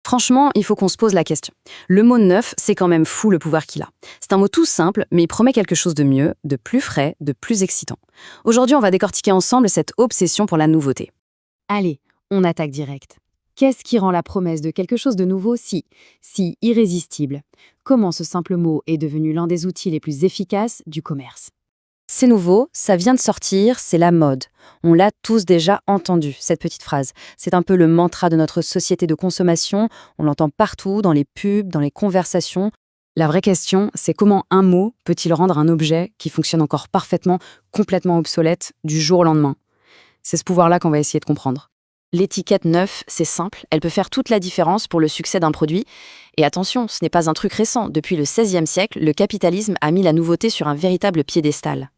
Franchement, il faut qu'on se pose la question. Le mot neuf, c'est quand même fou le pouvoir qu'il a. C'est un mot tout simple, mais il promet quelque chose de mieux, de plus frais, de plus excitant. Aujourd'hui, on va décortiquer ensemble cette obsession pour la nouveauté. Allez, on attaque direct. Qu'est-ce qui rend la promesse de quelque chose de nouveau si irrésistible? Comment ce simple mot est devenu l'un des outils les plus efficaces du commerce? C'est nouveau, ça vient de sortir, c'est la mode. On l'a tous déjà entendu, cette petite phrase. C'est un peu le mantra de notre société de consommation, on l'entend partout, dans les pubs, dans les conversations. La vraie question, c'est comment un mot peut-il rendre un objet qui fonctionne encore parfaitement, complètement obsolète, du jour au lendemain? C'est ce pouvoir-là qu'on va essayer de comprendre. L'étiquette neuf, c'est simple, elle peut faire toute la différence pour le succès d'un produit. Et attention, ce n'est pas un truc récent. Depuis le XVIe siècle, le capitalisme a mis la nouveauté sur un véritable piédestal.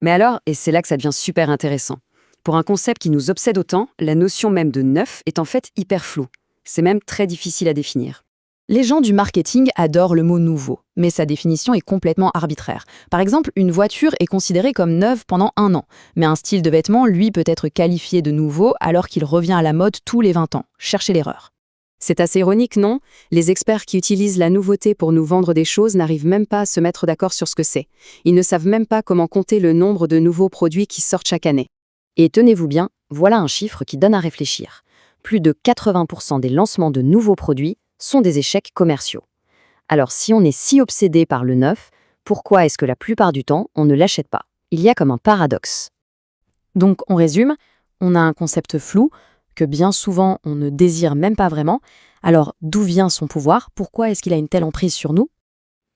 Mais alors, et c'est là que ça devient super intéressant, pour un concept qui nous obsède autant, la notion même de neuf est en fait hyper floue. C'est même très difficile à définir. Les gens du marketing adorent le mot nouveau, mais sa définition est complètement arbitraire. Par exemple, une voiture est considérée comme neuve pendant 1 an, mais un style de vêtement, lui, peut être qualifié de nouveau alors qu'il revient à la mode tous les 20 ans. Cherchez l'erreur. C'est assez ironique, non? Les experts qui utilisent la nouveauté pour nous vendre des choses n'arrivent même pas à se mettre d'accord sur ce que c'est. Ils ne savent même pas comment compter le nombre de nouveaux produits qui sortent chaque année. Et tenez-vous bien, voilà un chiffre qui donne à réfléchir. Plus de 80% des lancements de nouveaux produits sont des échecs commerciaux. Alors si on est si obsédé par le neuf, pourquoi est-ce que la plupart du temps, on ne l'achète pas? Il y a comme un paradoxe. Donc, on résume, on a un concept flou, que bien souvent on ne désire même pas vraiment. Alors, d'où vient son pouvoir? Pourquoi est-ce qu'il a une telle emprise sur nous?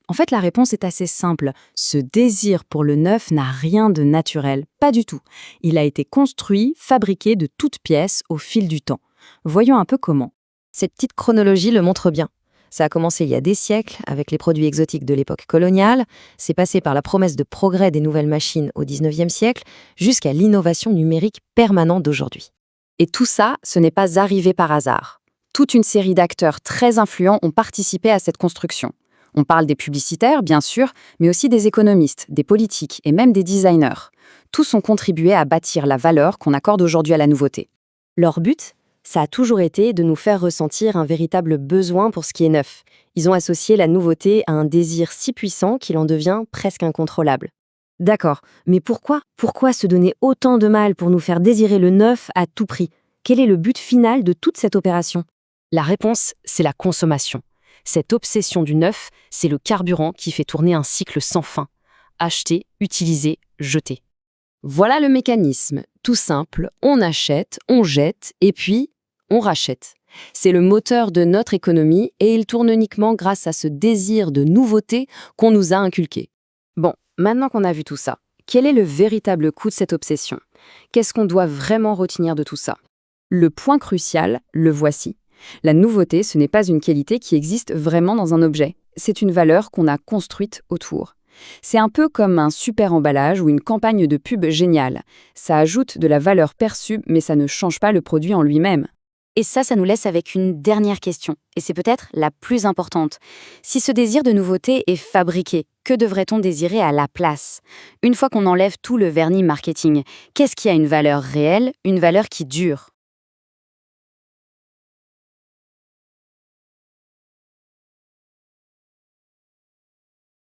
En fait, la réponse est assez simple. Ce désir pour le neuf n'a rien de naturel, pas du tout. Il a été construit, fabriqué de toutes pièces au fil du temps. Voyons un peu comment. Cette petite chronologie le montre bien. Ça a commencé il y a des siècles avec les produits exotiques de l'époque coloniale, c'est passé par la promesse de progrès des nouvelles machines au XIXe siècle, jusqu'à l'innovation numérique permanente d'aujourd'hui. Et tout ça, ce n'est pas arrivé par hasard. Toute une série d'acteurs très influents ont participé à cette construction. On parle des publicitaires, bien sûr, mais aussi des économistes, des politiques et même des designers. Tous ont contribué à bâtir la valeur qu'on accorde aujourd'hui à la nouveauté. Leur but, ça a toujours été de nous faire ressentir un véritable besoin pour ce qui est neuf. Ils ont associé la nouveauté à un désir si puissant qu'il en devient presque incontrôlable. D'accord, mais pourquoi? Pourquoi se donner autant de mal pour nous faire désirer le neuf à tout prix? Quel est le but final de toute cette opération? La réponse, c'est la consommation. Cette obsession du neuf, c'est le carburant qui fait tourner un cycle sans fin. Acheter, utiliser, jeter. Voilà le mécanisme. Tout simple, on achète, on jette et puis on rachète. C'est le moteur de notre économie et il tourne uniquement grâce à ce désir de nouveauté qu'on nous a inculqué. Bon, maintenant qu'on a vu tout ça, quel est le véritable coût de cette obsession? Qu'est-ce qu'on doit vraiment retenir de tout ça? Le point crucial, le voici. La nouveauté, ce n'est pas une qualité qui existe vraiment dans un objet. C'est une valeur qu'on a construite autour. C'est un peu comme un super emballage ou une campagne de pub géniale. Ça ajoute de la valeur perçue, mais ça ne change pas le produit en lui-même. Et ça nous laisse avec une dernière question, et c'est peut-être la plus importante. Si ce désir de nouveauté est fabriqué, que devrait-on désirer à la place? Une fois qu'on enlève tout le vernis marketing, qu'est-ce qui a une valeur réelle, une valeur qui dure?